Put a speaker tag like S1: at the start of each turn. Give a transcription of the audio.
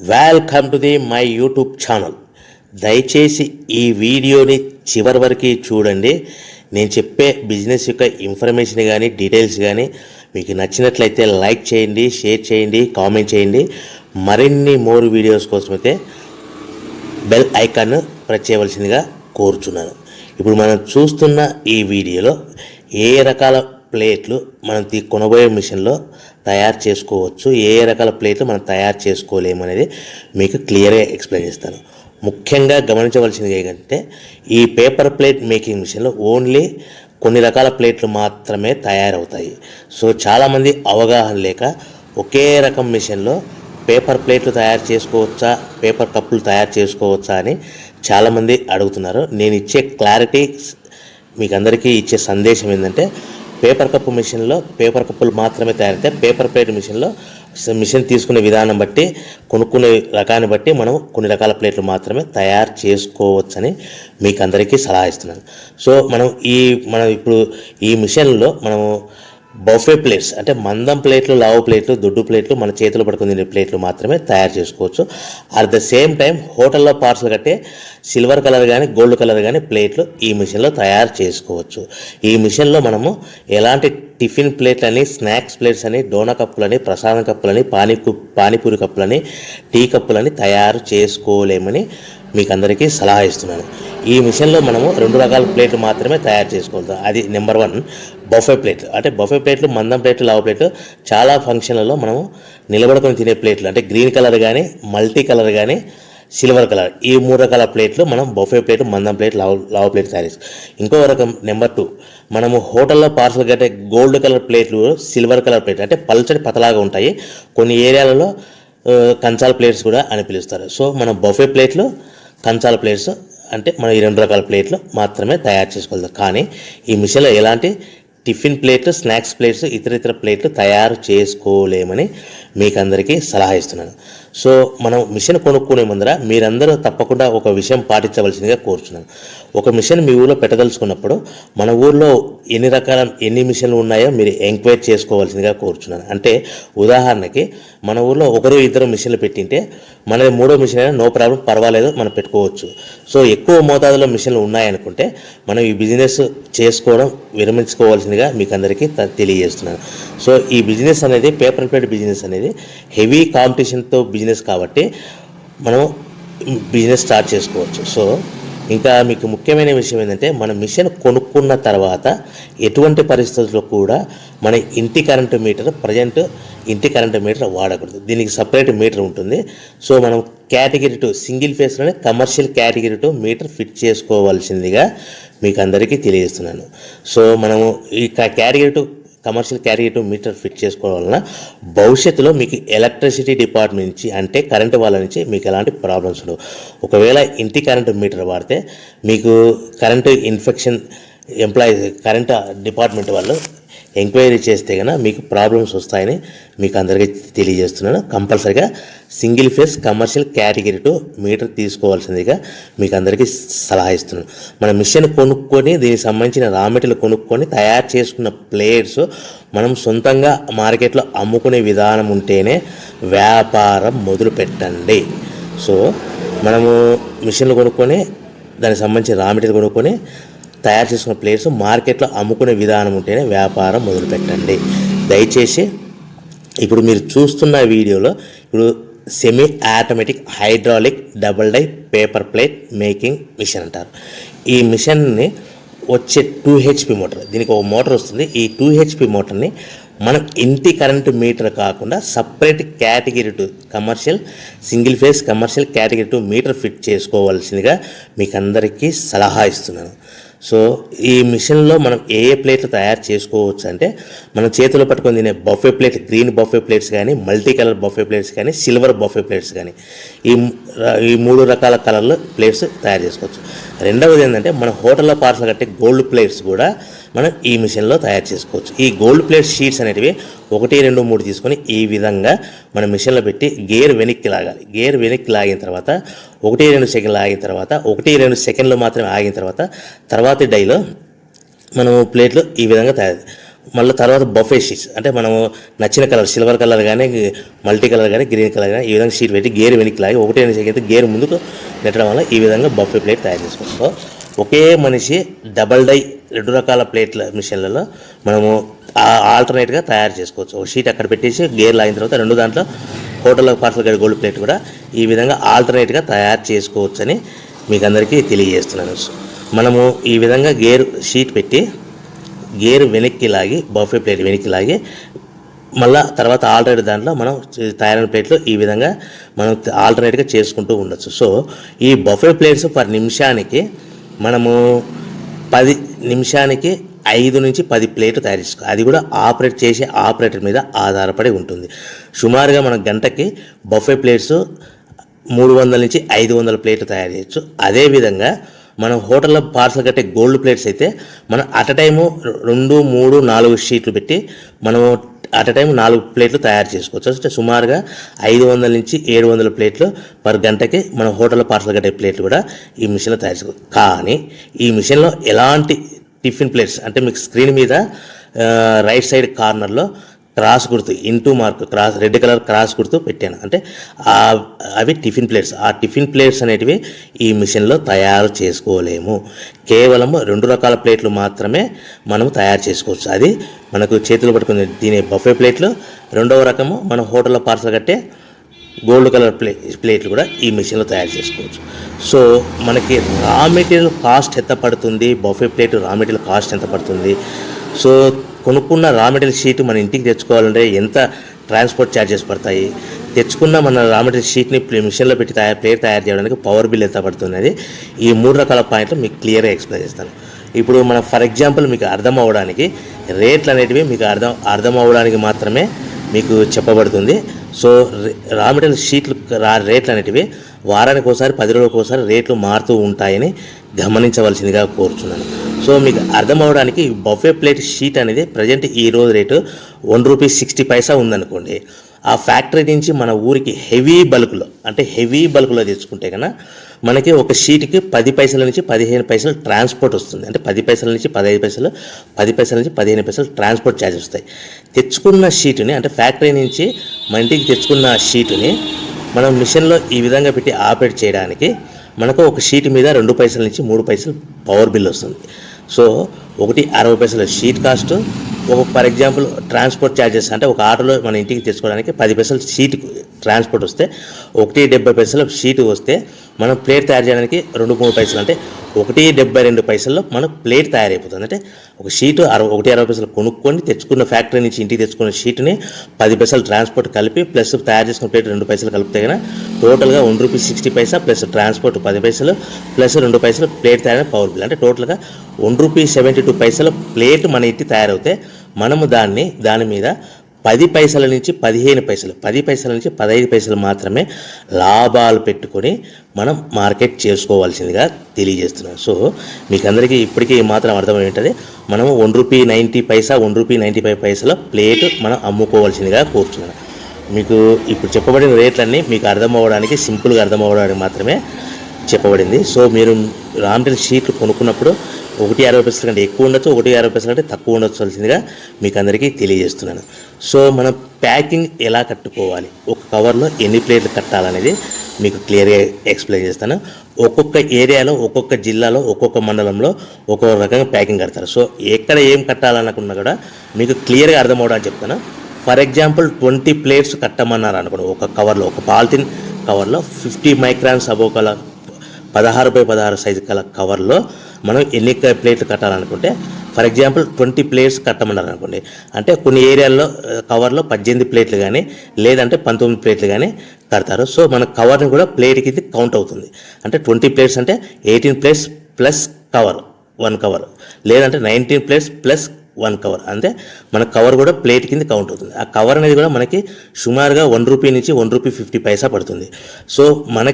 S1: Welcome to my YouTube channel. దయచేసి ఈ వీడియోని చివరి వరకు చూడండి. నేను చెప్పే బిజినెస్ యొక్క ఇన్ఫర్మేషన్ కానీ డీటెయిల్స్ కానీ మీకు నచ్చినట్లయితే లైక్ చేయండి, షేర్ చేయండి, కామెంట్ చేయండి. మరిన్ని మోర్ వీడియోస్ కోసమైతే బెల్ ఐకాన్ ప్రెస్ చేయవలసిందిగా కోరుచున్నాను. ఇప్పుడు మనం చూస్తున్న ఈ వీడియోలో ఏ రకాల ప్లేట్లు మనం కొనబోయే మిషన్లో తయారు చేసుకోవచ్చు, ఏ రకాల ప్లేట్లు మనం తయారు చేసుకోలేమనేది మీకు క్లియర్గా ఎక్స్ప్లెయిన్ చేస్తాను. ముఖ్యంగా గమనించవలసింది ఏంటంటే ఈ పేపర్ ప్లేట్ మేకింగ్ మిషన్లో ఓన్లీ కొన్ని రకాల ప్లేట్లు మాత్రమే తయారవుతాయి. సో చాలామంది అవగాహన లేక ఒకే రకం మిషన్లో పేపర్ ప్లేట్లు తయారు చేసుకోవచ్చా, పేపర్ కప్పులు తయారు చేసుకోవచ్చా అని చాలామంది అడుగుతున్నారు. నేను ఇచ్చే క్లారిటీ మీకు అందరికీ ఇచ్చే సందేశం ఏంటంటే పేపర్ కప్పు మిషన్లో పేపర్ కప్పులు మాత్రమే తయారవుతాయి. పేపర్ ప్లేట్ మిషన్లో మిషన్ తీసుకునే విధానం బట్టి, కొనుక్కునే రకాన్ని బట్టి మనం కొన్ని రకాల ప్లేట్లు మాత్రమే తయారు చేసుకోవచ్చని మీకు అందరికీ సలహా ఇస్తున్నాను. సో మనం ఇప్పుడు ఈ మిషన్లో మనము బఫే ప్లేట్స్ అంటే మందం ప్లేట్లు, లావు ప్లేట్లు, దొడ్డు ప్లేట్లు, మన చేతులు పట్టుకుని తినే ప్లేట్లు మాత్రమే తయారు చేసుకోవచ్చు. అట్ ద సేమ్ టైం హోటల్లో పార్సల్ కట్టే సిల్వర్ కలర్ కానీ గోల్డ్ కలర్ కానీ ప్లేట్లు ఈ మిషన్లో తయారు చేసుకోవచ్చు. ఈ మిషన్లో మనము ఎలాంటి టిఫిన్ ప్లేట్లని, స్నాక్స్ ప్లేట్స్ అని, డోనా కప్పులని, ప్రసాదం కప్పులని, పానీపూరి కప్పులని, టీ కప్పులని తయారు చేసుకోలేమని మీకు అందరికీ సలహా ఇస్తున్నాను. ఈ మిషన్లో మనము 2 రకాల ప్లేట్లు మాత్రమే తయారు చేసుకోగలుగుతాం. అది నెంబర్ 1 బఫే ప్లేట్లు. అంటే బఫే ప్లేట్లు మందం ప్లేట్లు, లావు ప్లేట్లు, చాలా ఫంక్షన్లలో మనము నిలబడుకొని తినే ప్లేట్లు అంటే గ్రీన్ కలర్ కానీ, మల్టీ కలర్ కానీ, సిల్వర్ కలర్, ఈ 3 రకాల ప్లేట్లు మనం బఫే ప్లేట్, మందం ప్లేట్, లావు ప్లేట్ తయారు చేస్తాం. ఇంకో రకం నెంబర్ 2 మనము హోటల్లో పార్సల్ కట్టే గోల్డ్ కలర్ ప్లేట్లు, సిల్వర్ కలర్ ప్లేట్లు అంటే పల్చడి పతలాగా ఉంటాయి. కొన్ని ఏరియాలలో కంచాల ప్లేట్స్ కూడా అని పిలుస్తారు. సో మనం బఫే ప్లేట్లు, కంచాల ప్లేట్స్ అంటే మనం ఈ 2 రకాల ప్లేట్లు మాత్రమే తయారు చేసుకోగలుగుతాం. కానీ ఈ మిషన్లో ఎలాంటి టిఫిన్ ప్లేట్లు, స్నాక్స్ ప్లేట్స్, ఇతర ప్లేట్లు తయారు చేసుకోలేమని మీకు అందరికీ సలహా ఇస్తున్నాను. సో మనం మిషన్ కొనుక్కునే ముందర మీరందరూ తప్పకుండా ఒక విషయం పాటించవలసిందిగా కోరుచున్నాను. ఒక మిషన్ మీ ఊళ్ళో పెట్టదలుచుకున్నప్పుడు మన ఊళ్ళో ఎన్ని మిషన్లు ఉన్నాయో మీరు ఎంక్వైరీ చేసుకోవాల్సిందిగా కోరుచున్నాను. అంటే ఉదాహరణకి మన ఊళ్ళో 1-2 మిషన్లు పెట్టింటే మనది 3వ మిషన్ అయినా నో ప్రాబ్లం, పర్వాలేదు, మనం పెట్టుకోవచ్చు. సో ఎక్కువ మోతాదులో మిషన్లు ఉన్నాయనుకుంటే మనం ఈ బిజినెస్ చేసుకోవడం విరమించుకోవాల్సిందిగా మీకు అందరికీ తెలియజేస్తున్నాను. సో ఈ బిజినెస్ అనేది పేపర్ ప్లేట్ బిజినెస్ అనేది హెవీ కాంపిటీషన్తో బిజినెస్ కాబట్టి మనం బిజినెస్ స్టార్ట్ చేసుకోవచ్చు. సో ఇంకా మీకు ముఖ్యమైన విషయం ఏంటంటే మన మిషన్ కొనుక్కున్న తర్వాత ఎటువంటి పరిస్థితుల్లో కూడా మన ఇంటి కరెంటు మీటర్, ఇంటి కరెంటు మీటర్ వాడకూడదు. దీనికి సపరేట్ మీటర్ ఉంటుంది. సో మనం కేటగిరీ 2 సింగిల్ ఫేస్లోనే కమర్షియల్ కేటగిరీ 2 మీటర్ ఫిట్ చేసుకోవాల్సిందిగా మీకు అందరికీ తెలియజేస్తున్నాను. సో మనము ఈ category 2 commercial category 2 meter fit చేసుకోవడం వలన భవిష్యత్తులో మీకు ఎలక్ట్రిసిటీ డిపార్ట్మెంట్ నుంచి అంటే కరెంటు వాళ్ళ నుంచి మీకు ఎలాంటి ప్రాబ్లమ్స్ ఉండవు. ఒకవేళ ఇంటి కరెంటు మీటర్ వాడితే మీకు కరెంటు ఇన్ఫెక్షన్ కరెంటు డిపార్ట్మెంట్ వాళ్ళు ఎంక్వైరీ చేస్తే కనుక మీకు ప్రాబ్లమ్స్ వస్తాయని మీకు అందరికీ తెలియజేస్తున్నాను. కంపల్సరీగా single phase commercial category 2 meter తీసుకోవాల్సిందిగా మీకు అందరికీ సలహా ఇస్తున్నాను. మన మిషన్ కొనుక్కొని దీనికి సంబంధించిన రా మెటీరియల్ కొనుక్కొని తయారు చేసుకున్న ప్లేట్స్ మనం సొంతంగా మార్కెట్లో అమ్ముకునే విధానం ఉంటేనే వ్యాపారం మొదలు పెట్టండి. సో మనము మిషన్లు కొనుక్కొని దానికి సంబంధించిన రా మెటీరియల్ కొనుక్కొని తయారు చేసుకున్న ప్లేట్స్ మార్కెట్లో అమ్ముకునే విధానం ఉంటేనే వ్యాపారం మొదలుపెట్టండి. దయచేసి ఇప్పుడు మీరు చూస్తున్న వీడియోలో ఇప్పుడు semi automatic hydraulic double die paper plate making machine అంటారు. ఈ మిషన్ని వచ్చే 2 HP మోటార్, దీనికి ఒక మోటార్ వస్తుంది. ఈ 2 HP మోటార్ని మనం ఇంటి కరెంటు మీటర్ కాకుండా separate category 2 commercial single phase commercial category 2 meter fit చేసుకోవాల్సిందిగా మీకు అందరికీ సలహా ఇస్తున్నాను. సో ఈ మిషన్లో మనం ఏ ప్లేట్లు తయారు చేసుకోవచ్చు అంటే మనం చేతిలో పట్టుకొని తినే buffet plate, green buffet plates కానీ, మల్టీ కలర్ బఫే ప్లేట్స్ కానీ, సిల్వర్ బఫే ప్లేట్స్ కానీ, ఈ 3 రకాల కలర్లు ప్లేట్స్ తయారు చేసుకోవచ్చు. రెండవది ఏంటంటే మన హోటల్లో పార్సల్ కట్టే గోల్డ్ ప్లేట్స్ కూడా మనం ఈ మిషన్లో తయారు చేసుకోవచ్చు. ఈ గోల్డ్ ప్లేట్ షీట్స్ అనేటివి 1, 2, 3 తీసుకొని ఈ విధంగా మన మిషన్లో పెట్టి గేర్ వెనక్కి లాగాలి. గేర్ వెనక్కి లాగిన తర్వాత 1-2 సెకండ్లు ఆగిన తర్వాత 1-2 సెకండ్లు మాత్రమే ఆగిన తర్వాత తర్వాతి డైలో మనము ప్లేట్లు ఈ విధంగా తయారు మళ్ళీ తర్వాత బఫే షీట్స్ అంటే మనము నచ్చిన కలర్ సిల్వర్ కలర్ కానీ మల్టీ కలర్ కానీ గ్రీన్ కలర్ కానీ ఈ విధంగా షీట్ పెట్టి గేర్ వెనక్కి లాగి ఒకటే అయితే గేర్ ముందుకు నెట్టడం వల్ల ఈ విధంగా బఫే ప్లేట్ తయారు చేసుకోవచ్చు. సో ఒకే మనిషి డబల్ డై 2 రకాల ప్లేట్ల మిషన్లలో మనము ఆల్టర్నేట్గా తయారు చేసుకోవచ్చు. ఒక షీట్ అక్కడ పెట్టేసి గేర్ లాగిన తర్వాత 2 దాంట్లో హోటల్లో పార్సల్ గడి గోల్డ్ ప్లేట్ కూడా ఈ విధంగా ఆల్టర్నేట్గా తయారు చేసుకోవచ్చని మీకు అందరికీ తెలియజేస్తున్నాను. మనము ఈ విధంగా గేర్ షీట్ పెట్టి గేర్ వెనక్కి లాగి బఫే ప్లేట్ వెనక్కి లాగి మళ్ళీ తర్వాత ఆల్టర్నేట్ దాంట్లో మనం తయారైన ప్లేట్లు ఈ విధంగా మనం ఆల్టర్నేట్గా చేసుకుంటూ ఉండొచ్చు. సో ఈ బఫే ప్లేట్స్ పర్ నిమిషానికి మనము 10 నిమిషానికి 5 నుంచి 10 ప్లేట్లు తయారు చేసుకోవాలి. అది కూడా ఆపరేట్ చేసే ఆపరేటర్ మీద ఆధారపడి ఉంటుంది. సుమారుగా మన గంటకి బఫే ప్లేట్స్ 300 నుంచి 500 ప్లేట్లు తయారు చేయొచ్చు. అదేవిధంగా మనం హోటల్లో పార్సల్ కట్టే గోల్డ్ ప్లేట్స్ అయితే మనం అట్ టైము 2, 3, 4 షీట్లు పెట్టి మనము అట్ టైం 4 ప్లేట్లు తయారు చేసుకోవచ్చు. అంటే సుమారుగా 500 నుంచి 700 ప్లేట్లు పర్ గంటకి మన హోటల్లో పార్సల్ కట్టే ప్లేట్లు కూడా ఈ మిషన్లో తయారు చేసుకోవచ్చు. కానీ ఈ మిషన్లో ఎలాంటి టిఫిన్ ప్లేట్స్ అంటే మీకు స్క్రీన్ మీద రైట్ సైడ్ కార్నర్లో క్రాస్ గుర్తు into mark cross red colour cross గుర్తు పెట్టాను. అంటే అవి టిఫిన్ ప్లేట్స్. ఆ టిఫిన్ ప్లేట్స్ అనేటివి ఈ మిషన్లో తయారు చేసుకోలేము. కేవలం 2 రకాల ప్లేట్లు మాత్రమే మనం తయారు చేసుకోవచ్చు. అది మనకు చేతులు పట్టుకుని తినే బఫే ప్లేట్లు, 2వ రకము మన హోటల్లో పార్సల్ కట్టే గోల్డ్ కలర్ ప్లేట్లు కూడా ఈ మిషన్లో తయారు చేసుకోవచ్చు. సో మనకి రా మెటీరియల్ కాస్ట్ ఎంత పడుతుంది, buffet plate raw material cost ఎంత పడుతుంది, సో కొనుక్కున్న రా మెటీరియల్ షీట్ మన ఇంటికి తెచ్చుకోవాలంటే ఎంత ట్రాన్స్పోర్ట్ ఛార్జెస్ పడతాయి, తెచ్చుకున్న మన రా మెటీరియల్ షీట్ని మిషన్లో పెట్టి ప్లేట్ తయారు చేయడానికి పవర్ బిల్ ఎంత పడుతున్నది, ఈ 3 రకాల పాయింట్లు మీకు క్లియర్గా ఎక్స్ప్లెయిన్ చేస్తాను. ఇప్పుడు మనం ఫర్ ఎగ్జాంపుల్ మీకు అర్థం అవ్వడానికి రేట్లు అనేటివి మీకు అర్థం అవ్వడానికి మాత్రమే మీకు చెప్పబడుతుంది. సో రా మెటీరియల్ షీట్లు రేట్లు అనేటివి వారానికి ఒకసారి 10 రోజులకు ఒకసారి రేట్లు మారుతూ ఉంటాయని గమనించవలసిందిగా కోరుతున్నాను. సో మీకు అర్థం అవ్వడానికి బఫే ప్లేట్ షీట్ అనేది ప్రజెంట్ ఈ రోజు రేటు ₹1.60 ఉందనుకోండి. ఆ ఫ్యాక్టరీ నుంచి మన ఊరికి హెవీ బల్క్లో తెచ్చుకుంటే కన్నా మనకి ఒక షీట్కి 10 పైసల నుంచి 15 పైసలు ట్రాన్స్పోర్ట్ వస్తుంది. అంటే 10 పైసల నుంచి 15 పైసలు, 10 పైసల నుంచి 15 పైసలు ట్రాన్స్పోర్ట్ ఛార్జెస్ వస్తాయి. తెచ్చుకున్న షీటుని అంటే ఫ్యాక్టరీ నుంచి మన ఇంటికి తెచ్చుకున్న షీటుని మనం మిషన్లో ఈ విధంగా పెట్టి ఆపరేట్ చేయడానికి మనకు ఒక షీట్ మీద 2 పైసల నుంచి 3 పైసలు పవర్ బిల్ వస్తుంది. సో ఒకటి 60 పైసల sheet cost, for example transport charges అంటే ఒక ఆటోలో మన ఇంటికి తెచ్చుకోవడానికి 10 పైసలు షీట్ ట్రాన్స్పోర్ట్ వస్తే, 1.70 పైసలు షీట్ వస్తే మనం ప్లేట్ తయారు చేయడానికి 2-3 పైసలు అంటే 1.72 పైసల్లో మనకు ప్లేట్ తయారైపోతుంది. అంటే ఒక షీటు 1.60 పైసలు కొనుక్కొని తెచ్చుకున్న ఫ్యాక్టరీ నుంచి ఇంటికి తెచ్చుకున్న షీట్ని 10 పైసలు ట్రాన్స్పోర్ట్ కలిపి ప్లస్ తయారు చేసుకున్న ప్లేట్ 2 పైసలు కలిపితే కన్నా టోటల్గా ₹1.60 ప్లస్ ట్రాన్స్పోర్ట్ 10 పైసలు ప్లస్ 2 పైసలు ప్లేట్ తయారైన పవర్ బిల్ అంటే టోటల్గా ₹1.72 ప్లేట్ మన ఇంటి తయారవుతే మనము దాని మీద 10 పైసల నుంచి 15 పైసలు, 10 పైసల నుంచి 15 పైసలు మాత్రమే లాభాలు పెట్టుకొని మనం మార్కెట్ చేసుకోవాల్సిందిగా తెలియజేస్తున్నాం. సో మీకు అందరికీ ఇప్పటికీ మాత్రం అర్థమై ఉంటుంది. మనము ₹1.90, ₹1.95 ప్లేట్ మనం అమ్ముకోవాల్సిందిగా కోరుతున్నాను. మీకు ఇప్పుడు చెప్పబడిన రేట్లన్నీ మీకు అర్థం అవ్వడానికి, సింపుల్గా అర్థం అవ్వడానికి మాత్రమే చెప్పబడింది. సో మీరు రా మెటీరియల్ షీట్లు కొనుక్కున్నప్పుడు 1.60 కంటే ఎక్కువ ఉండొచ్చు, 1.60 కంటే తక్కువ ఉండొచ్చువలసిందిగా మీకు అందరికీ తెలియజేస్తున్నాను. సో మనం ప్యాకింగ్ ఎలా కట్టుకోవాలి, ఒక కవర్లో ఎన్ని ప్లేట్లు కట్టాలనేది మీకు క్లియర్గా ఎక్స్ప్లెయిన్ చేస్తాను. ఒక్కొక్క ఏరియాలో, ఒక్కొక్క జిల్లాలో, ఒక్కొక్క మండలంలో ఒక్కొక్క రకంగా ప్యాకింగ్ కడతారు. సో ఎక్కడ ఏం కట్టాలనుకున్నా కూడా మీకు క్లియర్గా అర్థం అవడానికి చెప్తాను. ఫర్ ఎగ్జాంపుల్ 20 ప్లేట్స్ కట్టమన్నారు అనుకోండి, ఒక కవర్లో, ఒక పాలిథిన్ కవర్లో 50 మైక్రాన్స్ అబోవ్ కల 16x16 సైజు కల కవర్లో మనం ఎన్ని ప్లేట్లు కట్టాలనుకుంటే, ఫర్ ఎగ్జాంపుల్ 20 ప్లేట్స్ కట్టమన్నారు అనుకోండి, అంటే కొన్ని ఏరియాల్లో కవర్లో 18 ప్లేట్లు కానీ లేదంటే 19 ప్లేట్లు కానీ కడతారు. సో మన కవర్ని కూడా ప్లేట్కి ఇది కౌంట్ అవుతుంది. అంటే 20 ప్లేట్స్ అంటే 18 ప్లేట్స్ ప్లస్ కవర్ 1 కవర్, లేదంటే 19 ప్లేట్స్ ప్లస్ 1 కవర్, అంటే మన కవర్ కూడా ప్లేట్ కింద కౌంట్ అవుతుంది. ఆ కవర్ అనేది కూడా మనకి సుమారుగా ₹1 నుంచి ₹1.50 పడుతుంది. సో మనకి